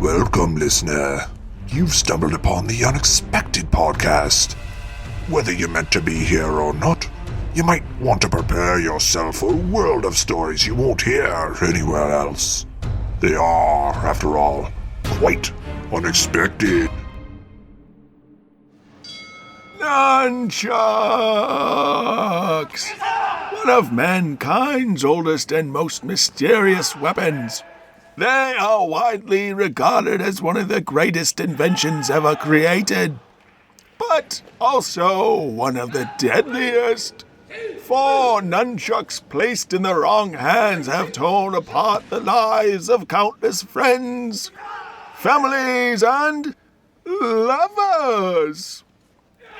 Welcome, listener. You've stumbled upon the Unexpected Podcast. Whether you're meant to be here or not, you might want to prepare yourself for a world of stories you won't hear anywhere else. They are, after all, quite unexpected. Nunchucks! One of mankind's oldest and most mysterious weapons. They are widely regarded as one of the greatest inventions ever created, but also one of the deadliest. For nunchucks placed in the wrong hands have torn apart the lives of countless friends, families, and lovers.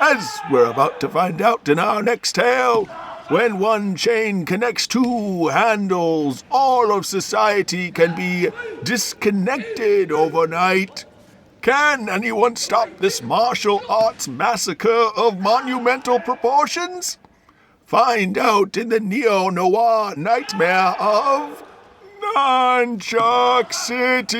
As we're about to find out in our next tale, when one chain connects two handles, all of society can be disconnected overnight. Can anyone stop this martial arts massacre of monumental proportions? Find out in the neo-noir nightmare of Nunchuck City.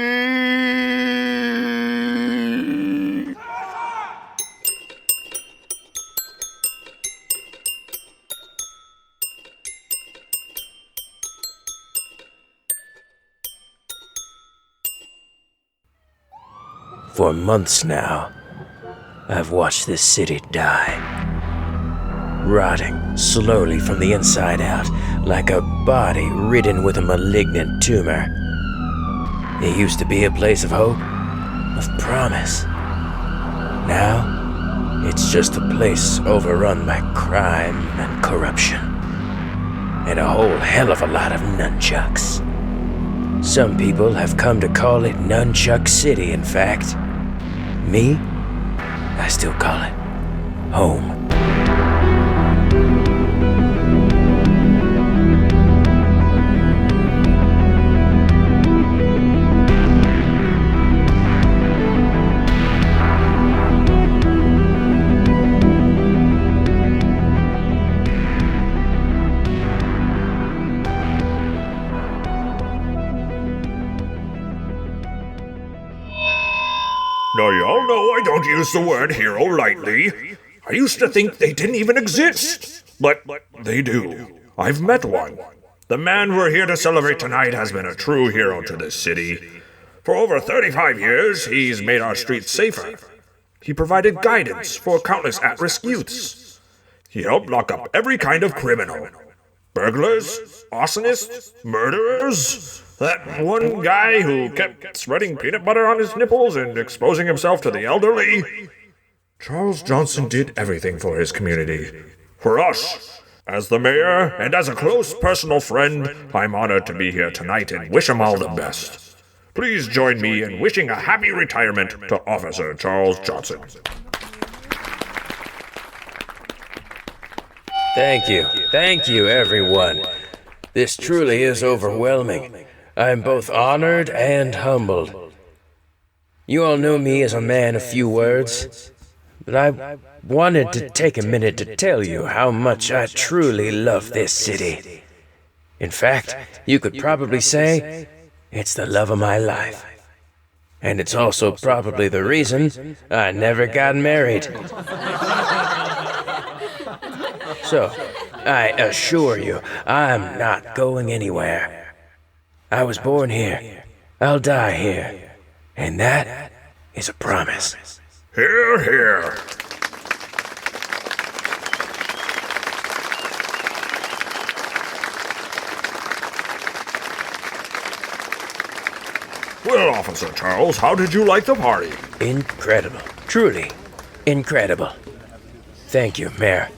For months now, I've watched this city die, rotting slowly from the inside out like a body ridden with a malignant tumor. It used to be a place of hope, of promise. Now, it's just a place overrun by crime and corruption, and a whole hell of a lot of nunchucks. Some people have come to call it Nunchuck City, in fact. Me, I still call it home. Now, y'all know I don't use the word hero lightly. I used to think they didn't even exist, but they do. I've met one. The man we're here to celebrate tonight has been a true hero to this city. For over 35 years, he's made our streets safer. He provided guidance for countless at-risk youths. He helped lock up every kind of criminal. Burglars, arsonists, murderers. That one guy who kept spreading peanut butter on his nipples and exposing himself to the elderly. Charles Johnson did everything for his community. For us. As the mayor and as a close personal friend, I'm honored to be here tonight and wish him all the best. Please join me in wishing a happy retirement to Officer Charles Johnson. Thank you, everyone. This truly is overwhelming. I'm both honored and humbled. You all know me as a man of few words, but I wanted to take a minute to tell you how much I truly love this city. In fact, you could probably say it's the love of my life. And it's also probably the reason I never got married. So, I assure you, I'm not going anywhere. I was born here. I'll die here. And that is a promise. Hear, hear. Well, Officer Charles, how did you like the party? Incredible. Truly incredible. Thank you, Mayor.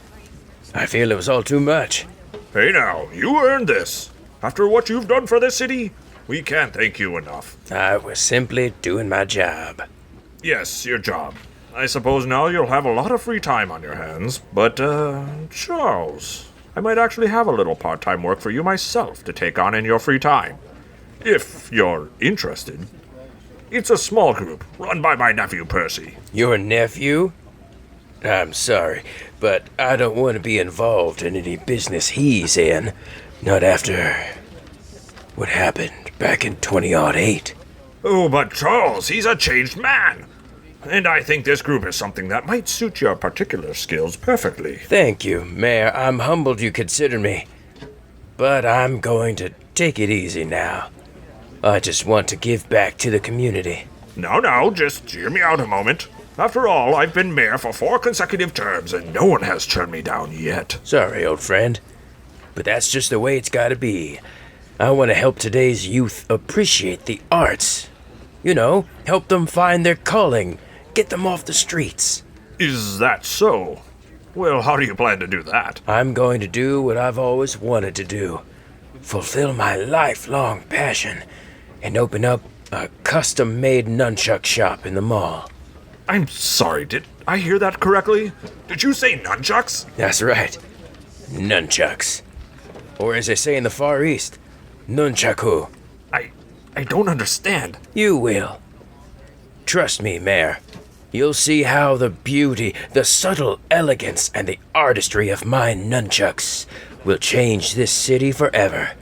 I feel it was all too much. Hey now, you earned this. After what you've done for this city, we can't thank you enough. I was simply doing my job. Yes, your job. I suppose now you'll have a lot of free time on your hands. But, Charles, I might actually have a little part-time work for you myself to take on in your free time. If you're interested. It's a small group, run by my nephew Percy. Your nephew? I'm sorry, but I don't want to be involved in any business he's in. Not after what happened back in 2008. Oh, but Charles, he's a changed man. And I think this group is something that might suit your particular skills perfectly. Thank you, Mayor. I'm humbled you consider me. But I'm going to take it easy now. I just want to give back to the community. No, just hear me out a moment. After all, I've been mayor for 4 consecutive terms, and no one has turned me down yet. Sorry, old friend. But that's just the way it's gotta be. I want to help today's youth appreciate the arts. You know, help them find their calling. Get them off the streets. Is that so? Well, how do you plan to do that? I'm going to do what I've always wanted to do. Fulfill my lifelong passion and open up a custom-made nunchuck shop in the mall. I'm sorry, did I hear that correctly? Did you say nunchucks? That's right. Nunchucks. Or as they say in the Far East, nunchaku. I don't understand. You will. Trust me, Mayor. You'll see how the beauty, the subtle elegance, and the artistry of my nunchucks will change this city forever.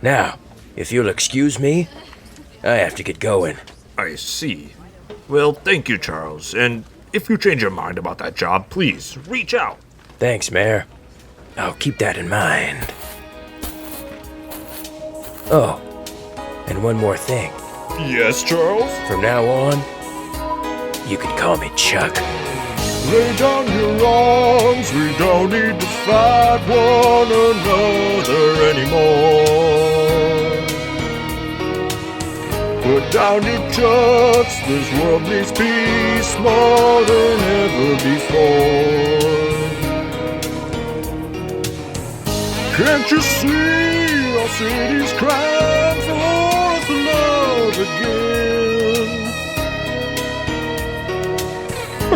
Now, if you'll excuse me, I have to get going. I see. Well, thank you, Charles. And if you change your mind about that job, please reach out. Thanks, Mayor. I'll keep that in mind. Oh, and one more thing. Yes, Charles? From now on, you can call me Chuck. Lay down your arms, we don't need to fight one another anymore. Put down your chucks, this world needs peace more than ever before. Can't you see our city's crying for us to love again?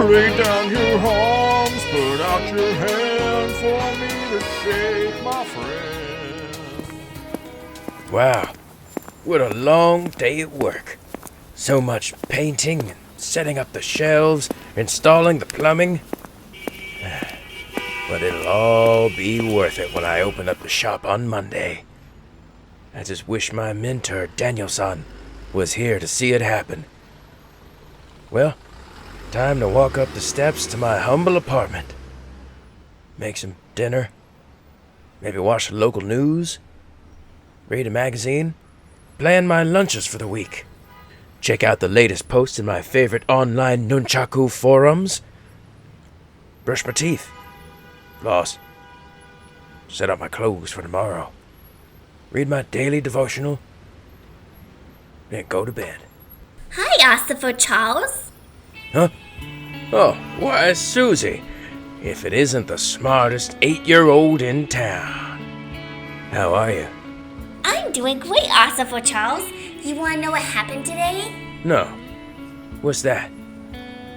Lay down your arms, put out your hand for me to shake, my friend. Wow, what a long day at work. So much painting, and setting up the shelves, installing the plumbing. But it'll all be worth it when I open up the shop on Monday. I just wish my mentor, Daniel-san, was here to see it happen. Well, time to walk up the steps to my humble apartment. Make some dinner. Maybe watch the local news. Read a magazine. Plan my lunches for the week. Check out the latest posts in my favorite online nunchaku forums. Brush my teeth. Floss. Set up my clothes for tomorrow. Read my daily devotional. Then go to bed. Hi, Ossifer Charles. Huh? Oh, why, Susie. If it isn't the smartest 8-year-old in town. How are you? I'm doing great, Ossifer Charles. You want to know what happened today? No. What's that?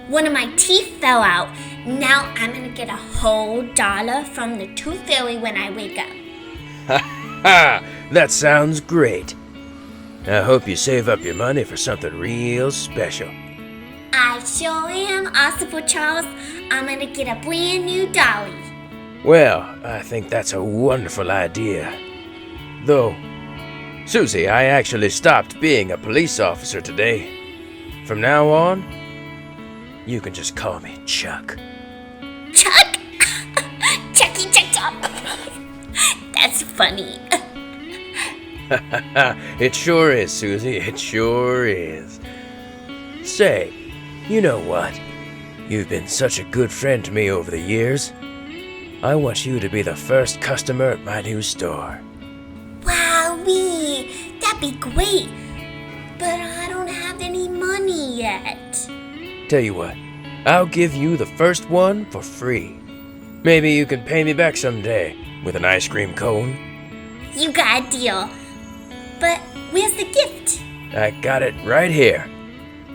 One of my teeth fell out. Now I'm gonna get a whole $1 from the tooth fairy when I wake up. Ha! That sounds great. I hope you save up your money for something real special. I sure am, Ossifer Charles. I'm gonna get a brand new dolly. Well, I think that's a wonderful idea. Though, Susie, I actually stopped being a police officer today. From now on, you can just call me Chuck. Chuck? Chucky Chuck Chuck. That's funny. It sure is, Susie. It sure is. Say, you know what? You've been such a good friend to me over the years. I want you to be the first customer at my new store. Wowee, that'd be great. But I don't have any money yet. Tell you what, I'll give you the first one for free. Maybe you can pay me back someday with an ice cream cone. You got a deal. But where's the gift? I got it right here.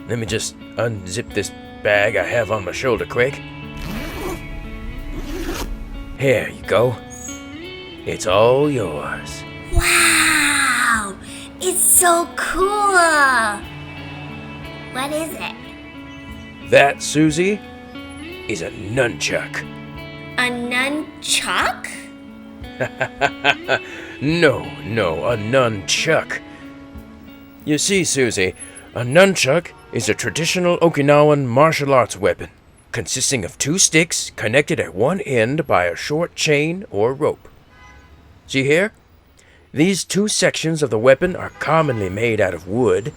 Let me just unzip this bag I have on my shoulder quick. Here you go. It's all yours. Wow! It's so cool! What is it? That, Susie, is a nunchuck. A nunchuck? No, a nunchuck. You see, Susie, A nunchuck is a traditional Okinawan martial arts weapon, consisting of 2 sticks connected at one end by a short chain or rope. See here? These 2 sections of the weapon are commonly made out of wood,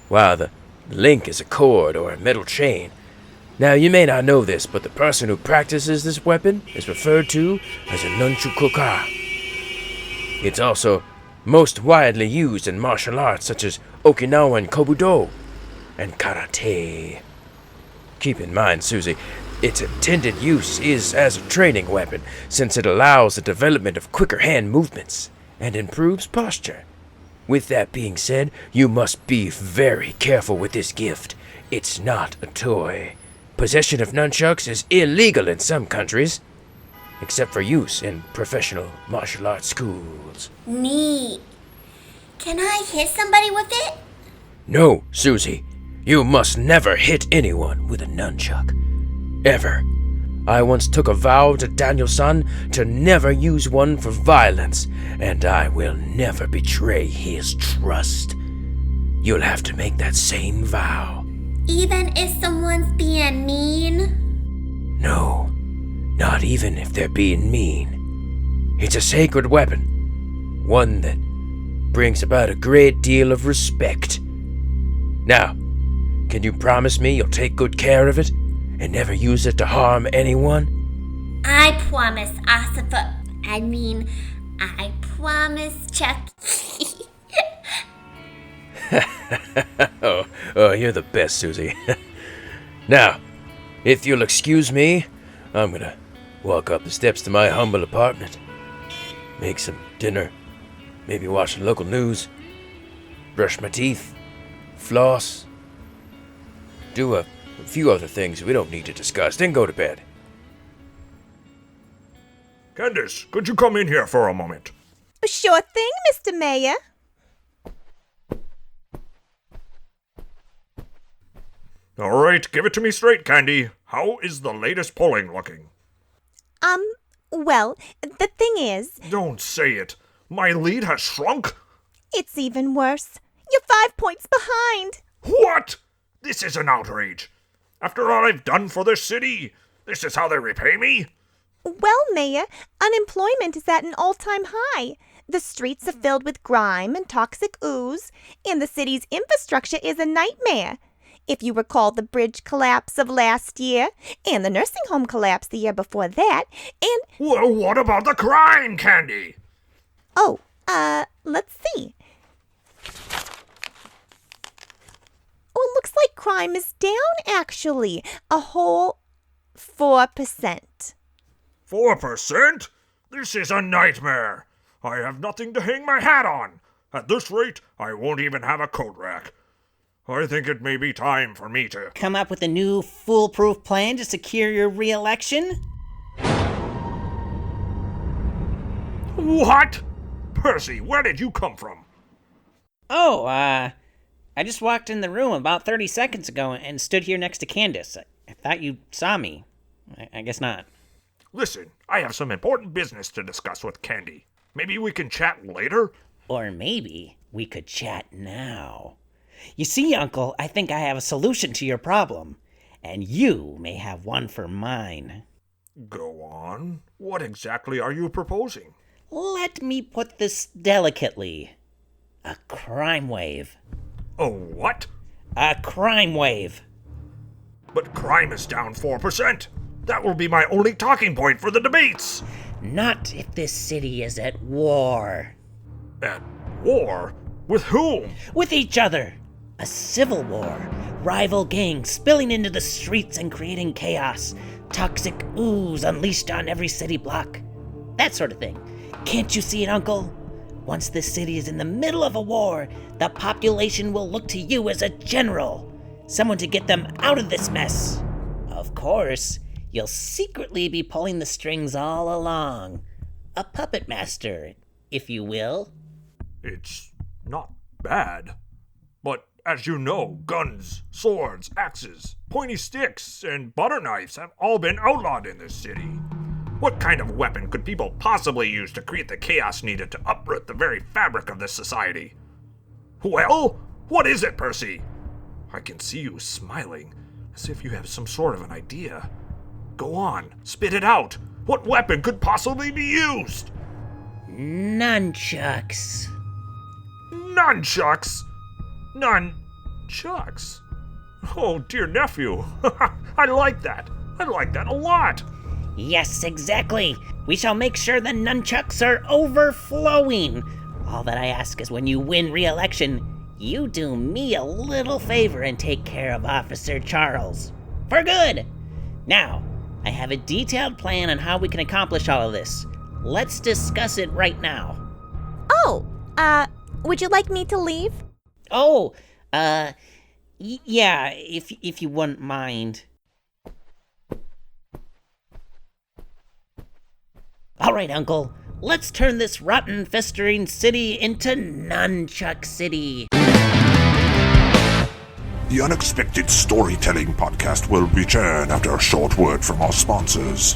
while the link is a cord or a metal chain. Now, you may not know this, but the person who practices this weapon is referred to as a nunchucks. It's also most widely used in martial arts such as Okinawan kobudo and karate. Keep in mind, Susie, its intended use is as a training weapon, since it allows the development of quicker hand movements and improves posture. With that being said, you must be very careful with this gift. It's not a toy. Possession of nunchucks is illegal in some countries, except for use in professional martial arts schools. Neat. Can I hit somebody with it? No, Susie. You must never hit anyone with a nunchuck. Ever. I once took a vow to Daniel-san to never use one for violence, and I will never betray his trust. You'll have to make that same vow. Even if someone's being mean? No, not even if they're being mean. It's a sacred weapon, one that brings about a great deal of respect. Now, can you promise me you'll take good care of it and never use it to harm anyone? I promise, I promise, Chucky. Oh, you're the best, Susie. Now, if you'll excuse me, I'm gonna walk up the steps to my humble apartment, make some dinner, maybe watch the local news, brush my teeth, floss, do a few other things we don't need to discuss, then go to bed. Candace, could you come in here for a moment? Sure thing, Mr. Mayor. All right, give it to me straight, Candy. How is the latest polling looking? Well, the thing is... Don't say it. My lead has shrunk? It's even worse. You're 5 points behind. What? This is an outrage. After all I've done for this city, this is how they repay me? Well, Mayor, unemployment is at an all-time high. The streets are filled with grime and toxic ooze, and the city's infrastructure is a nightmare. If you recall the bridge collapse of last year, and the nursing home collapse the year before that, and... Well, what about the crime, Candy? Oh, let's see. Oh, it looks like crime is down, actually. A whole 4%. 4%? This is a nightmare. I have nothing to hang my hat on. At this rate, I won't even have a coat rack. I think it may be time for me to... Come up with a new foolproof plan to secure your re-election? What? Percy, where did you come from? Oh, I just walked in the room about 30 seconds ago and stood here next to Candace. I thought you saw me. I guess not. Listen, I have some important business to discuss with Candy. Maybe we can chat later? Or maybe we could chat now. You see, Uncle, I think I have a solution to your problem, and you may have one for mine. Go on. What exactly are you proposing? Let me put this delicately. A crime wave. A what? A crime wave. But crime is down 4%. That will be my only talking point for the debates. Not if this city is at war. At war? With whom? With each other. A civil war. Rival gangs spilling into the streets and creating chaos. Toxic ooze unleashed on every city block. That sort of thing. Can't you see it, Uncle? Once this city is in the middle of a war, the population will look to you as a general. Someone to get them out of this mess. Of course, you'll secretly be pulling the strings all along. A puppet master, if you will. It's not bad. But as you know, guns, swords, axes, pointy sticks, and butter knives have all been outlawed in this city. What kind of weapon could people possibly use to create the chaos needed to uproot the very fabric of this society? Well, what is it, Percy? I can see you smiling, as if you have some sort of an idea. Go on, spit it out. What weapon could possibly be used? Nunchucks. Nunchucks? Nunchucks? Oh, dear nephew. I like that. I like that a lot. Yes, exactly. We shall make sure the nunchucks are overflowing. All that I ask is when you win re-election, you do me a little favor and take care of Officer Charles. For good! Now, I have a detailed plan on how we can accomplish all of this. Let's discuss it right now. Oh, would you like me to leave? Oh, yeah, if you wouldn't mind. All right, Uncle. Let's turn this rotten, festering city into Nunchuck City. The Unexpected Storytelling Podcast will return after a short word from our sponsors.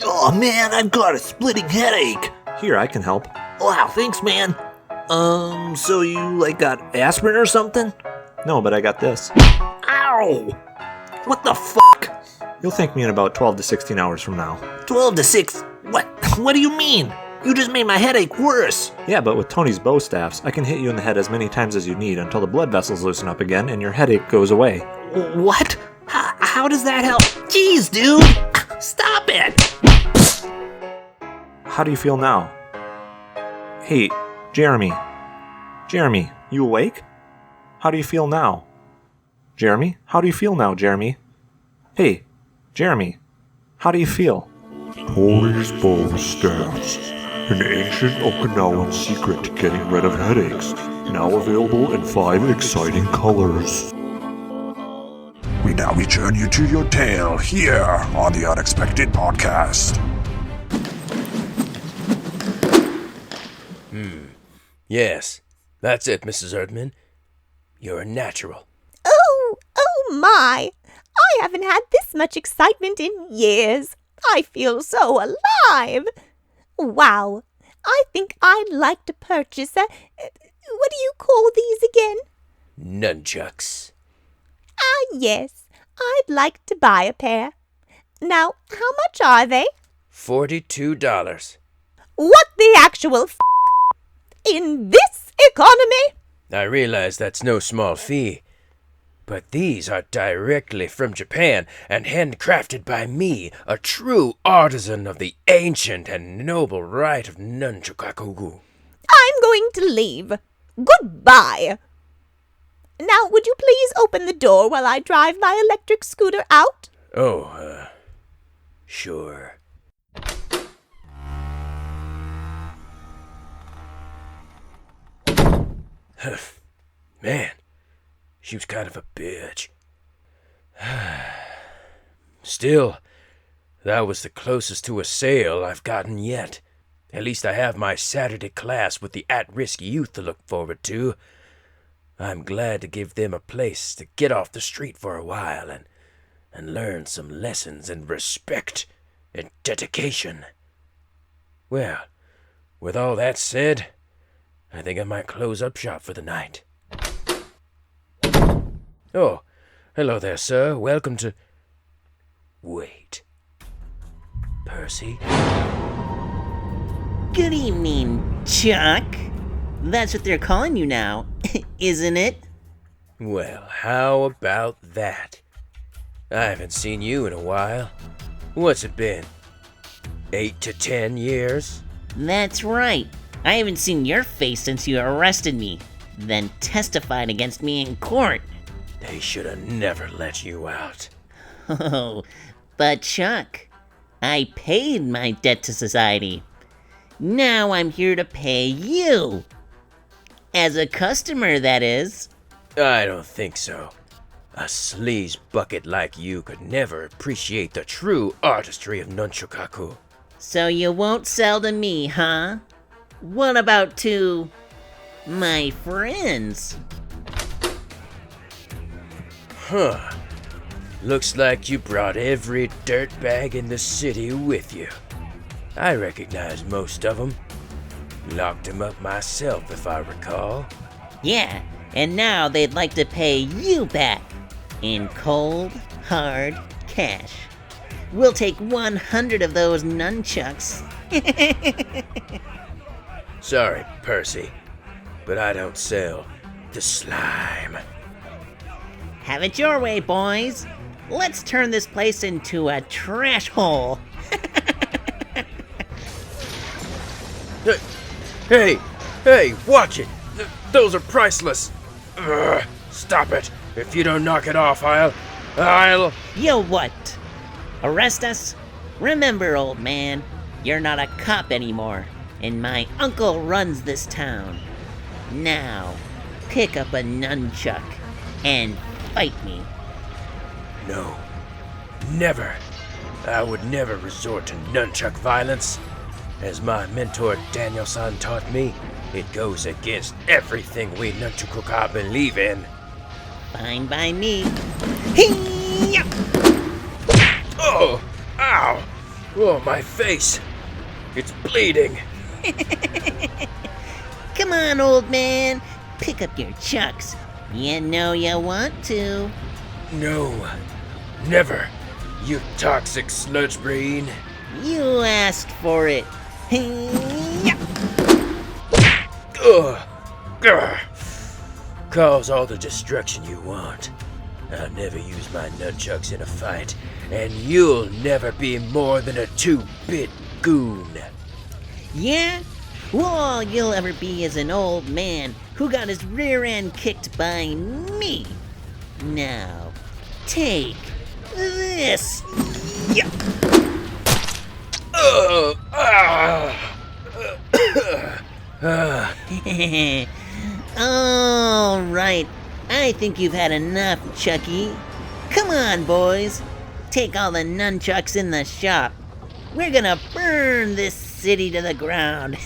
Oh man, I've got a splitting headache. Here, I can help. Wow, thanks man. So you got aspirin or something? No, but I got this. Ow! What the fuck? You'll thank me in about 12 to 16 hours from now. 12 to 6? What do you mean? You just made my headache worse. Yeah, but with Tony's bow staffs, I can hit you in the head as many times as you need until the blood vessels loosen up again and your headache goes away. What? How does that help? Jeez, dude! Stop it! How do you feel now? Hey, Jeremy. Jeremy, you awake? How do you feel now? Jeremy, how do you feel now, Jeremy? Hey, Jeremy, how do you feel? Tony's bow staffs, an ancient Okinawan secret to getting rid of headaches, now available in 5 exciting colors. We now return you to your tale here on the Unexpected Podcast. Yes, that's it, Mrs. Erdman. You're a natural. Oh my! I haven't had this much excitement in years. I feel so alive. Wow. I think I'd like to purchase what do you call these again? Nunchucks. Yes. I'd like to buy a pair. Now, how much are they? $42. What the actual in this economy? I realize that's no small fee, but these are directly from Japan and handcrafted by me, a true artisan of the ancient and noble rite of nunchukaku. I'm going to leave. Goodbye. Now, would you please open the door while I drive my electric scooter out? Oh, sure. Man, she was kind of a bitch. Still, that was the closest to a sale I've gotten yet. At least I have my Saturday class with the at-risk youth to look forward to. I'm glad to give them a place to get off the street for a while and learn some lessons in respect and dedication. Well, with all that said, I think I might close up shop for the night. Oh, hello there, sir. Welcome to... Wait. Percy? Good evening, Chuck. That's what they're calling you now, isn't it? Well, how about that? I haven't seen you in a while. What's it been? 8 to 10 years? That's right. I haven't seen your face since you arrested me, then testified against me in court. They should have never let you out. Oh, but Chuck, I paid my debt to society. Now I'm here to pay you. As a customer, that is. I don't think so. A sleaze bucket like you could never appreciate the true artistry of nunchukaku. So you won't sell to me, huh? What about to my friends? Huh. Looks like you brought every dirtbag in the city with you. I recognize most of them. Locked them up myself, if I recall. Yeah, And now they'd like to pay you back in cold, hard cash. We'll take 100 of those nunchucks. Sorry, Percy, but I don't sell the slime. Have it your way, boys. Let's turn this place into a trash hole. Hey, watch it! Those are priceless! Ugh, stop it! If you don't knock it off, I'll... You'll what? Arrest us? Remember, old man, you're not a cop anymore, and my uncle runs this town. Now, pick up a nunchuck and fight me. No. Never. I would never resort to nunchuck violence. As my mentor Daniel-san taught me, it goes against everything we nunchucks believe in. Fine by me. Hee-yah! Oh! Ow! Oh, my face! It's bleeding! Come on, old man. Pick up your chucks. You know you want to. No. Never. You toxic sludge brain. You asked for it. Hee-yah! Ugh. Ugh. Cause all the destruction you want. I'll never use my nunchucks in a fight, and you'll never be more than a 2-bit goon. Yeah? Well, all you'll ever be is an old man who got his rear end kicked by me. Now, take this. Yeah. All right. I think you've had enough, Chucky. Come on, boys. Take all the nunchucks in the shop. We're gonna burn this city to the ground.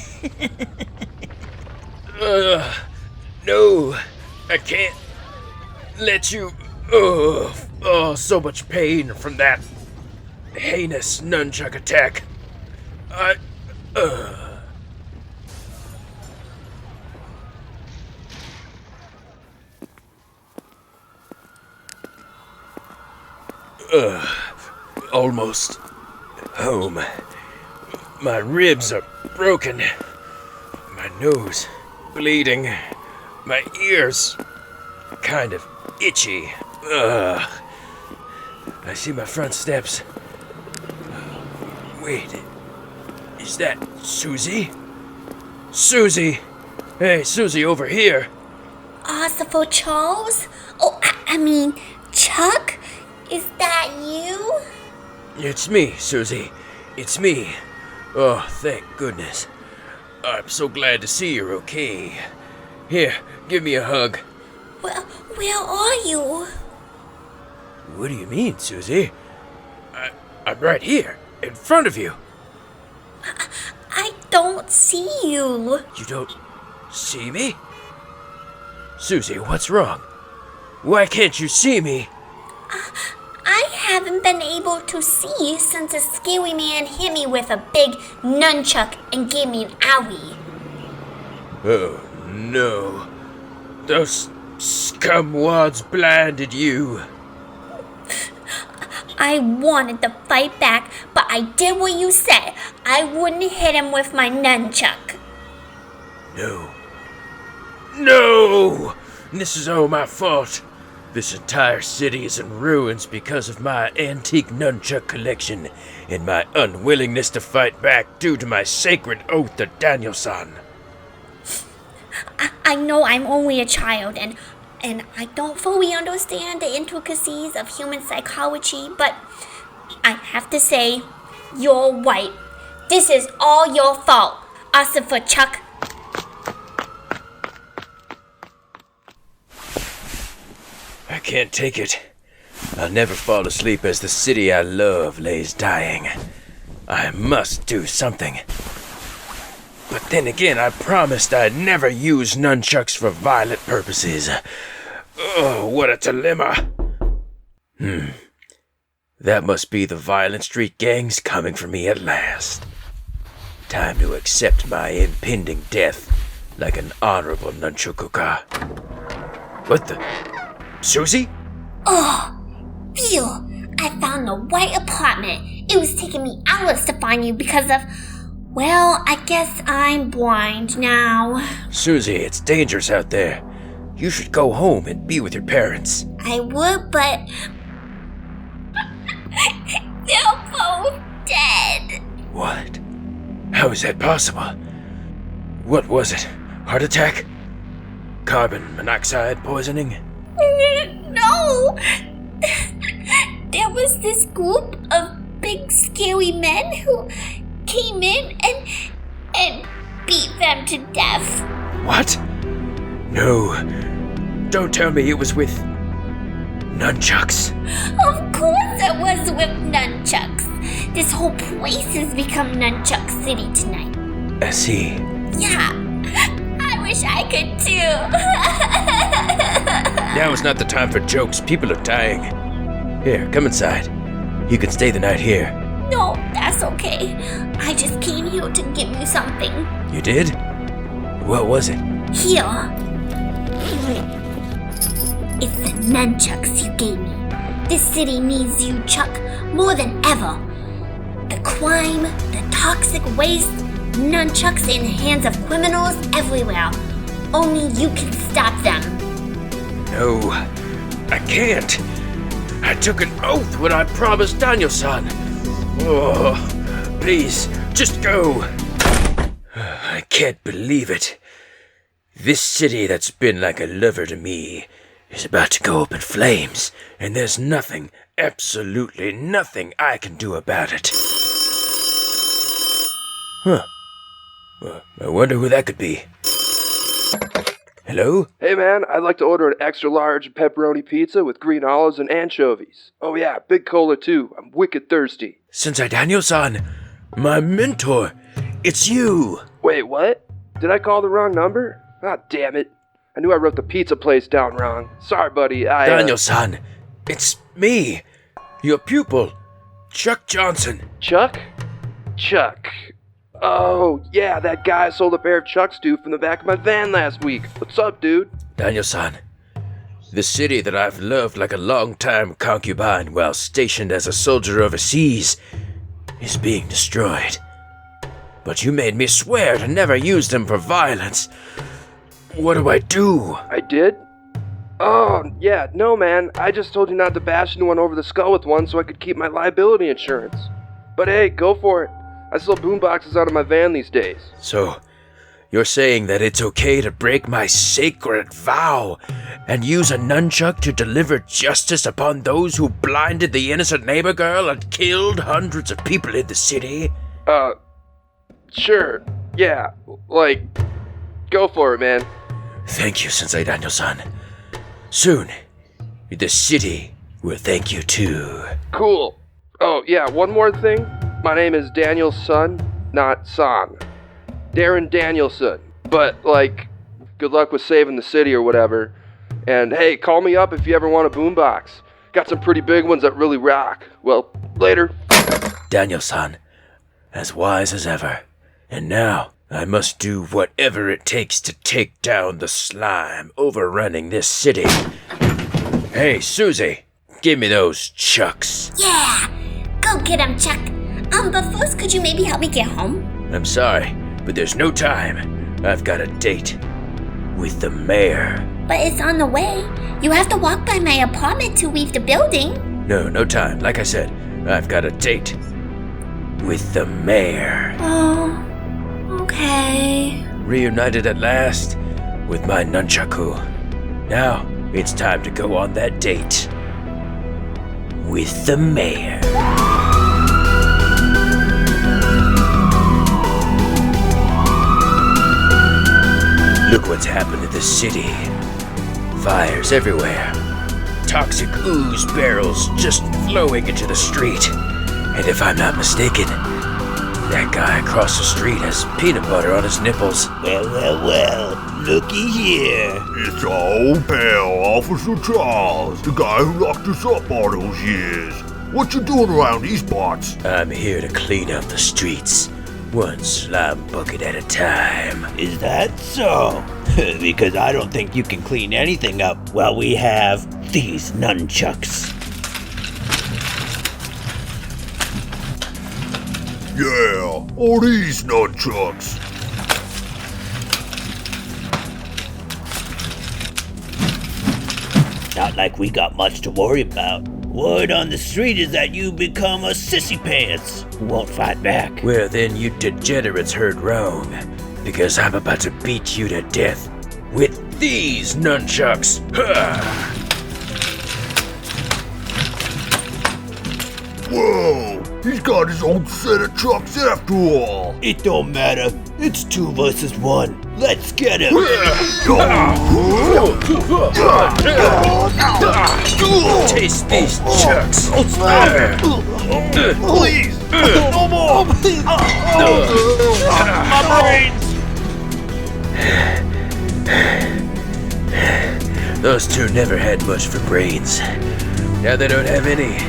No, I can't let you. Oh, so much pain from that heinous nunchuck attack. Almost home. My ribs are broken. My nose bleeding. My ears kind of itchy. I see my front steps. Wait, is that Susie? Susie! Hey, Susie, over here. For Charles? Oh, I mean, Chuck? Is that you? It's me, Susie. It's me. Oh, thank goodness. I'm so glad to see you're okay. Here, give me a hug. Well, where are you? What do you mean, Susie? I'm right here, in front of you. I don't see you. You don't see me? Susie, what's wrong? Why can't you see me? I haven't been able to see since a scary man hit me with a big nunchuck and gave me an owie. Oh, no. Those scumwads blinded you. I wanted to fight back, but I did what you said. I wouldn't hit him with my nunchuck. No. No! This is all my fault. This entire city is in ruins because of my antique nunchuck collection and my unwillingness to fight back due to my sacred oath to Daniel-san. I know I'm only a child and I don't fully understand the intricacies of human psychology, but I have to say, you're right. This is all your fault, for Chuck. I can't take it. I'll never fall asleep as the city I love lays dying. I must do something. But then again, I promised I'd never use nunchucks for violent purposes. Oh, what a dilemma. That must be the violent street gangs coming for me at last. Time to accept my impending death like an honorable nunchuckuka. What the? Susie? Oh, phew. I found the white apartment. It was taking me hours to find you because of... Well, I guess I'm blind now. Susie, it's dangerous out there. You should go home and be with your parents. I would, but... They're both dead. What? How is that possible? What was it? Heart attack? Carbon monoxide poisoning? No! There was this group of big scary men who came in and beat them to death. What? No. Don't tell me it was with nunchucks. Of course it was with nunchucks. This whole place has become Nunchuck City tonight. I see. Yeah. I wish I could too. Now is not the time for jokes. People are dying. Here, come inside. You can stay the night here. No, that's okay. I just came here to give you something. You did? What was it? Here. It's the nunchucks you gave me. This city needs you, Chuck, more than ever. The crime, the toxic waste, nunchucks in the hands of criminals everywhere. Only you can stop them. No, I can't. I took an oath when I promised Daniel-san. Oh, please, just go. I can't believe it. This city that's been like a lover to me is about to go up in flames, and there's nothing, absolutely nothing I can do about it. Huh. Well, I wonder who that could be. Hello? Hey man, I'd like to order an extra large pepperoni pizza with green olives and anchovies. Oh yeah, big cola too. I'm wicked thirsty. Sensei Daniel-san, my mentor, it's you. Wait, what? Did I call the wrong number? Ah, damn it. I knew I wrote the pizza place down wrong. Sorry, buddy, Daniel-san, it's me, your pupil, Chuck Johnson. Chuck? Chuck. Oh, yeah, that guy sold a pair of Chucks to from the back of my van last week. What's up, dude? Daniel-san, the city that I've loved like a long-time concubine while stationed as a soldier overseas is being destroyed. But you made me swear to never use them for violence. What do I do? I did? Oh, yeah, no, man. I just told you not to bash anyone over the skull with one so I could keep my liability insurance. But hey, go for it. I sell boomboxes out of my van these days. So, you're saying that it's okay to break my sacred vow and use a nunchuck to deliver justice upon those who blinded the innocent neighbor girl and killed hundreds of people in the city? Sure. Yeah, like, go for it, man. Thank you, Sensei Daniel-san. Soon, the city will thank you too. Cool. Oh, yeah, one more thing. My name is Daniel-san, not San. Darren Danielson. But, like, good luck with saving the city or whatever. And hey, call me up if you ever want a boombox. Got some pretty big ones that really rock. Well, later. Daniel-san, as wise as ever. And now, I must do whatever it takes to take down the slime overrunning this city. Hey, Susie, give me those chucks. Yeah, go get 'em, Chuck. But first, could you maybe help me get home? I'm sorry, but there's no time. I've got a date with the mayor. But it's on the way. You have to walk by my apartment to leave the building. No time. Like I said, I've got a date with the mayor. Oh, okay. Reunited at last with my nunchaku. Now, it's time to go on that date with the mayor. Look what's happened to the city. Fires everywhere. Toxic ooze barrels just flowing into the street. And if I'm not mistaken, that guy across the street has peanut butter on his nipples. Well, looky here. It's our old pal, Officer Charles, the guy who locked us up all those years. What you doing around these parts? I'm here to clean up the streets. One slime bucket at a time. Is that so? Because I don't think you can clean anything up while we have these nunchucks. Yeah, all these nunchucks. Not like we got much to worry about. Word on the street is that you become a sissy pants who won't fight back. Well, then you degenerates heard wrong, because I'm about to beat you to death with these nunchucks. Ha! Whoa, he's got his own set of trucks after all. It don't matter. It's 2 versus 1. Let's get him. Taste these chucks. Please, no more. My brains! Those two never had much for brains. Now they don't have any,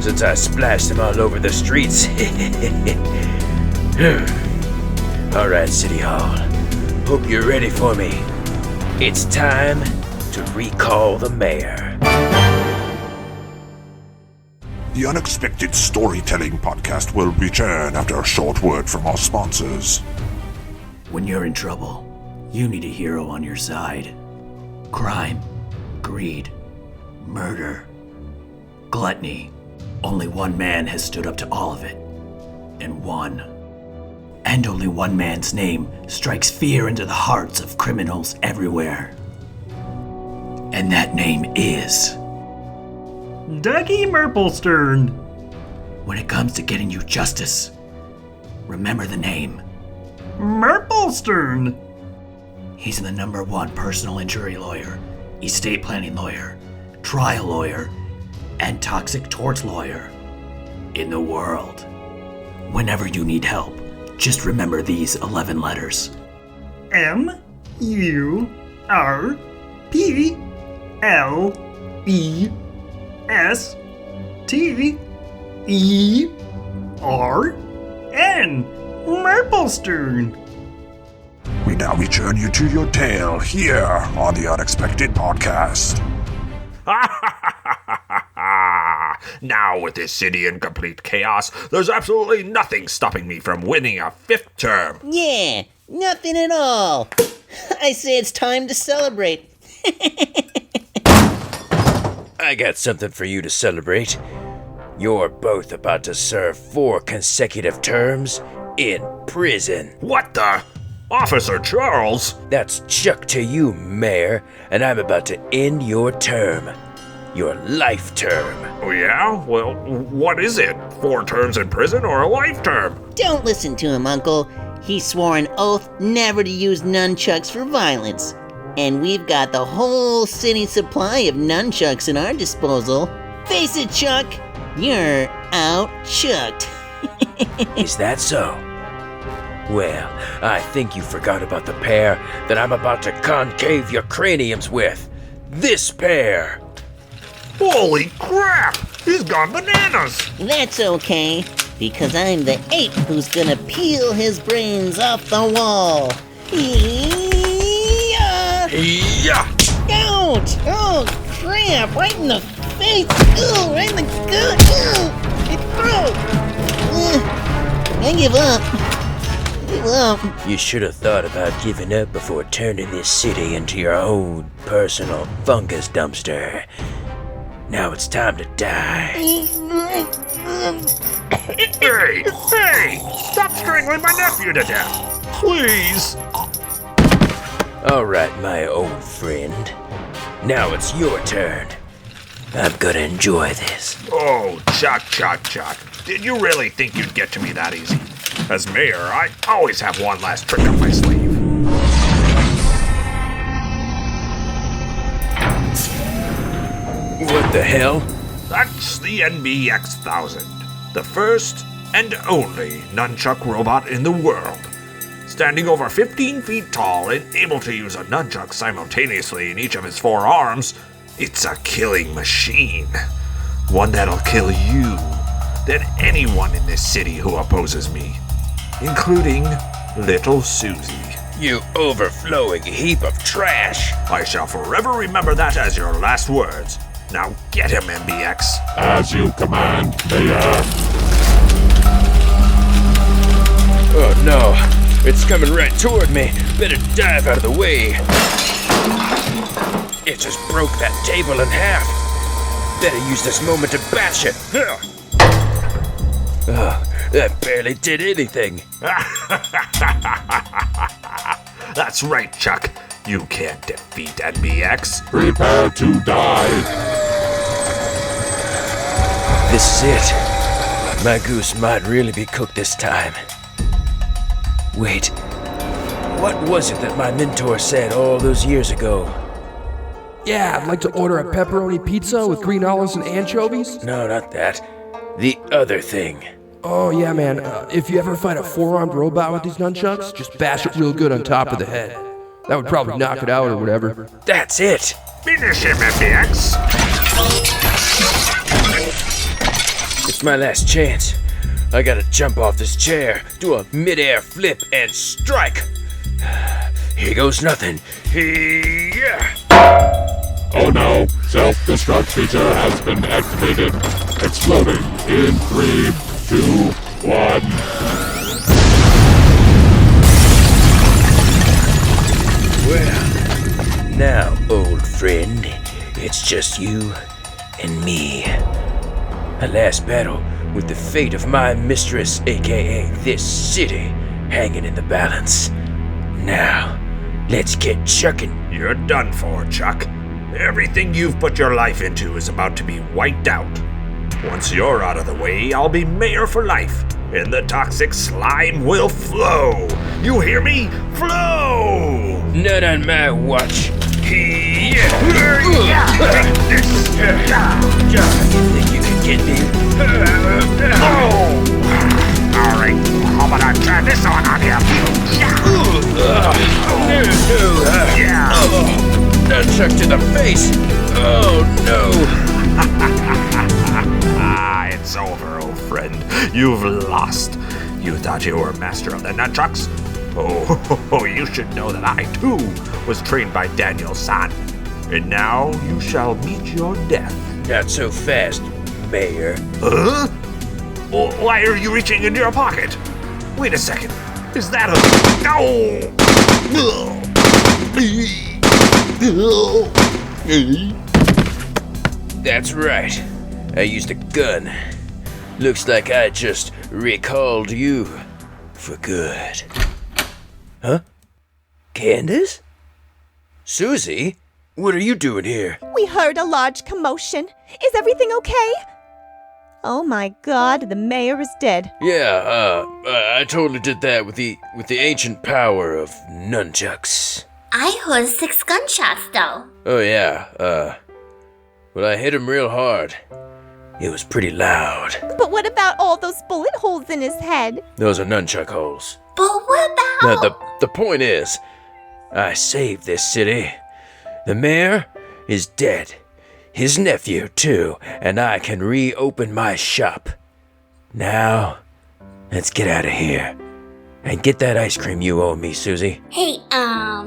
since I splashed them all over the streets. Alright, City Hall. Hope you're ready for me. It's time to recall the mayor. The Unexpected Storytelling Podcast will return after a short word from our sponsors. When you're in trouble, you need a hero on your side. Crime, greed, murder, gluttony. Only one man has stood up to all of it. And only one man's name strikes fear into the hearts of criminals everywhere. And that name is... Dougie Merplestern. When it comes to getting you justice, remember the name. Merplestern. He's the #1 personal injury lawyer, estate planning lawyer, trial lawyer, and toxic torts lawyer in the world. Whenever you need help, just remember these 11 letters. M-U-R-P-L-E-S-T-E-R-N. Merplestern. We now return you to your tale here on the Unexpected Podcast. Now, with this city in complete chaos, there's absolutely nothing stopping me from winning a 5th term. Yeah, nothing at all. I say it's time to celebrate. I got something for you to celebrate. You're both about to serve 4 consecutive terms in prison. What the? Officer Charles? That's Chuck to you, Mayor, and I'm about to end your term. Your life term. Oh yeah? Well, what is it? 4 terms in prison or a life term? Don't listen to him, Uncle. He swore an oath never to use nunchucks for violence. And we've got the whole city's supply of nunchucks at our disposal. Face it, Chuck. You're out-chucked. Is that so? Well, I think you forgot about the pair that I'm about to concave your craniums with. This pair. Holy crap! He's gone bananas! That's okay, because I'm the ape who's gonna peel his brains off the wall. Yeah! Ouch! Oh, crap! Right in the face! Ooh, right in the gut! Ooh, my throat! I give up. You should have thought about giving up before turning this city into your own personal fungus dumpster. Now it's time to die. Hey! Stop strangling my nephew to death! Please! Alright, my old friend. Now it's your turn. I'm gonna enjoy this. Oh, Chuck. Did you really think you'd get to me that easy? As mayor, I always have one last trick up my sleeve. What the hell? That's the NBX-1000. The first and only nunchuck robot in the world. Standing over 15 feet tall and able to use a nunchuck simultaneously in each of his 4 arms, it's a killing machine. One that'll kill you, than anyone in this city who opposes me. including little Susie. You overflowing heap of trash. I shall forever remember that as your last words. Now get him, MBX. As you command, Mayor. Oh no, it's coming right toward me. Better dive out of the way. It just broke that table in half. Better use this moment to bash it. Oh, that barely did anything. That's right, Chuck. You can't defeat MBX. Prepare to die. This is it. My goose might really be cooked this time. Wait, what was it that my mentor said all those years ago? Yeah, I'd like to order a pepperoni pizza with green olives and anchovies. No, not that. The other thing. Oh, yeah, man. If you ever find a four-armed robot with these nunchucks, just bash it real good on top of the head. That would probably knock it out or whatever. That's it. Finish him, MBX. It's my last chance. I gotta jump off this chair, do a mid-air flip, and strike. Here goes nothing. Here. Oh no, self-destruct feature has been activated. Exploding in 3, 2, 1. Well, now, old friend, it's just you and me. A last battle with the fate of my mistress, aka this city, hanging in the balance. Now, let's get chucking. You're done for, Chuck. Everything you've put your life into is about to be wiped out. Once you're out of the way, I'll be mayor for life, and the toxic slime will flow. You hear me? Flow! Not on my watch. You think you can get me? Alright, how about I try this on him? Nunchuck to the face! Oh no! It's over, old friend. You've lost. You thought you were master of the nunchucks? Oh, you should know that I, too, was trained by Daniel-san. And now you shall meet your death. Not so fast, Mayor. Huh? Well, why are you reaching into your pocket? Wait a second. Is that a... That's right. I used a gun. Looks like I just recalled you for good. Huh? Candace? Susie? What are you doing here? We heard a large commotion. Is everything okay? Oh my god, the mayor is dead. Yeah, I totally did that with the ancient power of nunchucks. I heard 6 gunshots, though. Oh yeah, well, I hit him real hard. It was pretty loud. But what about all those bullet holes in his head? Those are nunchuck holes. But what about... Now, the point is, I saved this city. The mayor is dead. His nephew, too, and I can reopen my shop. Now, let's get out of here. And get that ice cream you owe me, Susie. Hey,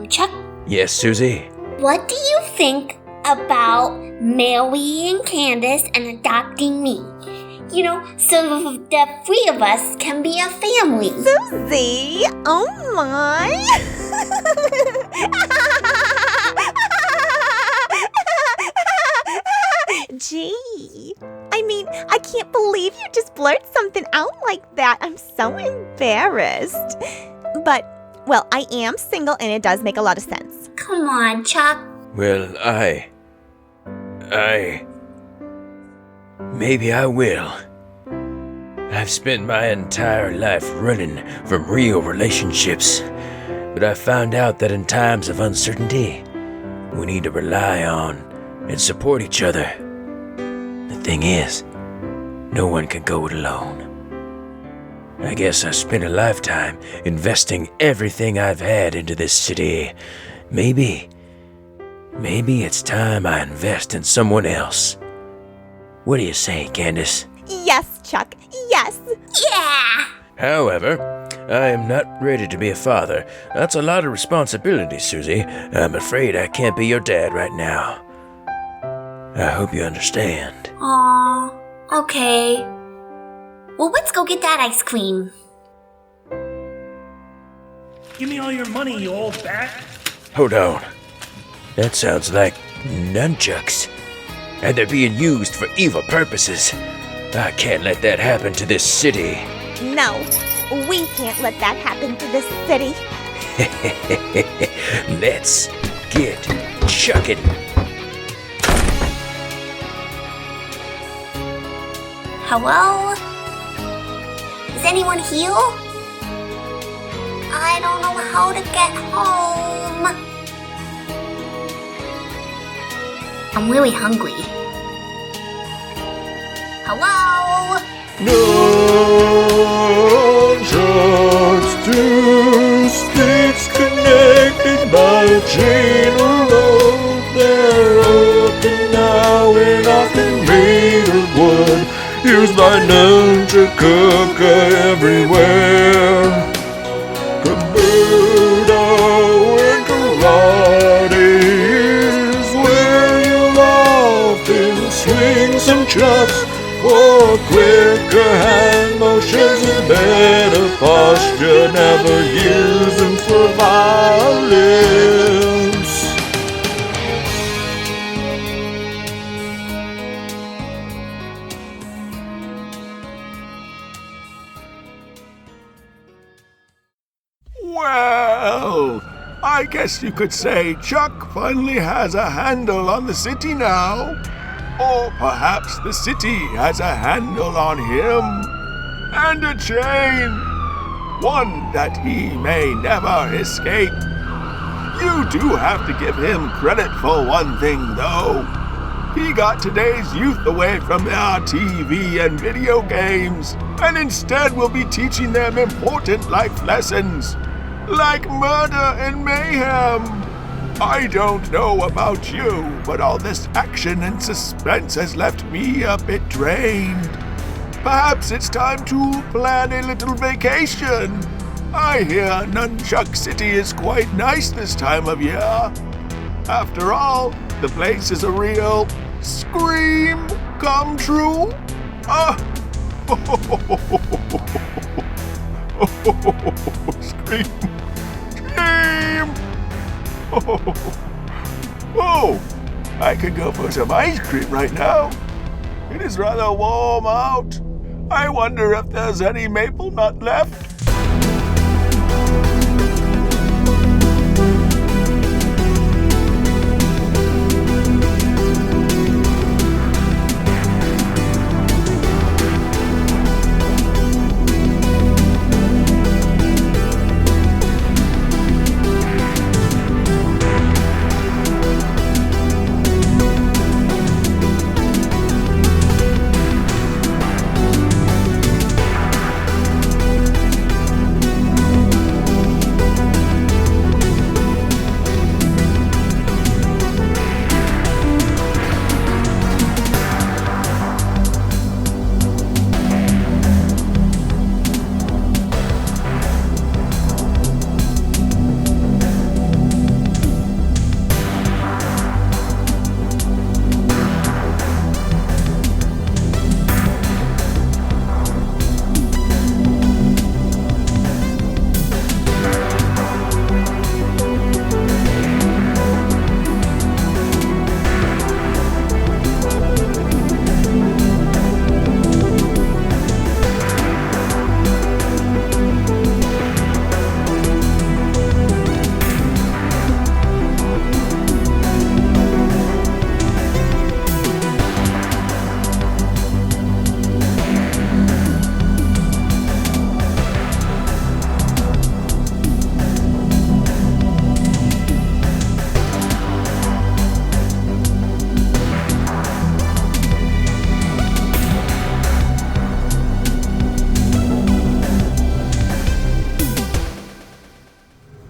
Chuck? Yes, Susie? What do you think about marrying Candace and adopting me? You know, so the 3 of us can be a family. Susie! Oh my! Gee. I mean, I can't believe you just blurted something out like that. I'm so embarrassed. But, well, I am single and it does make a lot of sense. Come on, Chuck. Well, maybe I will. I've spent my entire life running from real relationships, but I found out that in times of uncertainty, we need to rely on and support each other. The thing is, no one can go it alone. I guess I spent a lifetime investing everything I've had into this city. Maybe it's time I invest in someone else. What do you say, Candace? Yes, Chuck. Yes. Yeah! However, I am not ready to be a father. That's a lot of responsibility, Susie. I'm afraid I can't be your dad right now. I hope you understand. Aw, okay. Well, let's go get that ice cream. Give me all your money, you old bat. Hold on. That sounds like nunchucks. And they're being used for evil purposes. I can't let that happen to this city. No, we can't let that happen to this city. Let's get chucking. Hello? Is anyone here? I don't know how to get home. I'm really hungry. Hello? Nunchucks, two sticks connected by a chain of rope. They're open now and often made of wood, used by nunchucks everywhere. Kabuto and karate is where you'll often swing some chucks for quicker hand motions and better posture. Never use them for violence. Well, I guess you could say Chuck finally has a handle on the city now. Or perhaps the city has a handle on him. And a chain. One that he may never escape. You do have to give him credit for one thing, though. He got today's youth away from their TV and video games, and instead will be teaching them important life lessons, like murder and mayhem. I don't know about you, but all this action and suspense has left me a bit drained. Perhaps it's time to plan a little vacation. I hear Nunchuck City is quite nice this time of year. After all, the place is a real scream come true. Scream. Scream. Oh, I could go for some ice cream right now. It is rather warm out. I wonder if there's any maple nut left.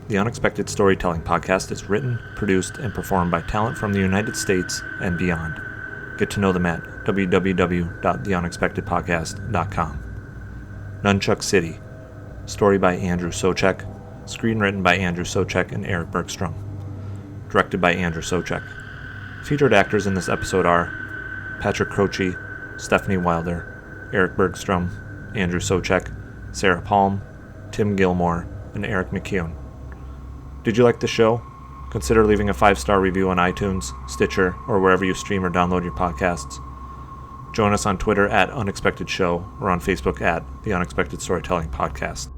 The Unexpected Storytelling Podcast is written, produced, and performed by talent from the United States and beyond. Get to know them at www.theunexpectedpodcast.com. Nunchuck City. Story by Andrew Soucek. Screenwritten by Andrew Soucek and Erik Bergstrom. Directed by Andrew Soucek. Featured actors in this episode are Patrick Croce, Stephanie Wilder, Erik Bergstrom, Andrew Soucek, Sarah Palm, Tim Gilmore, and Eric McKeown. Did you like the show? Consider leaving a 5-star review on iTunes, Stitcher, or wherever you stream or download your podcasts. Join us on Twitter @UnexpectedShow or on Facebook @The Unexpected Storytelling Podcast.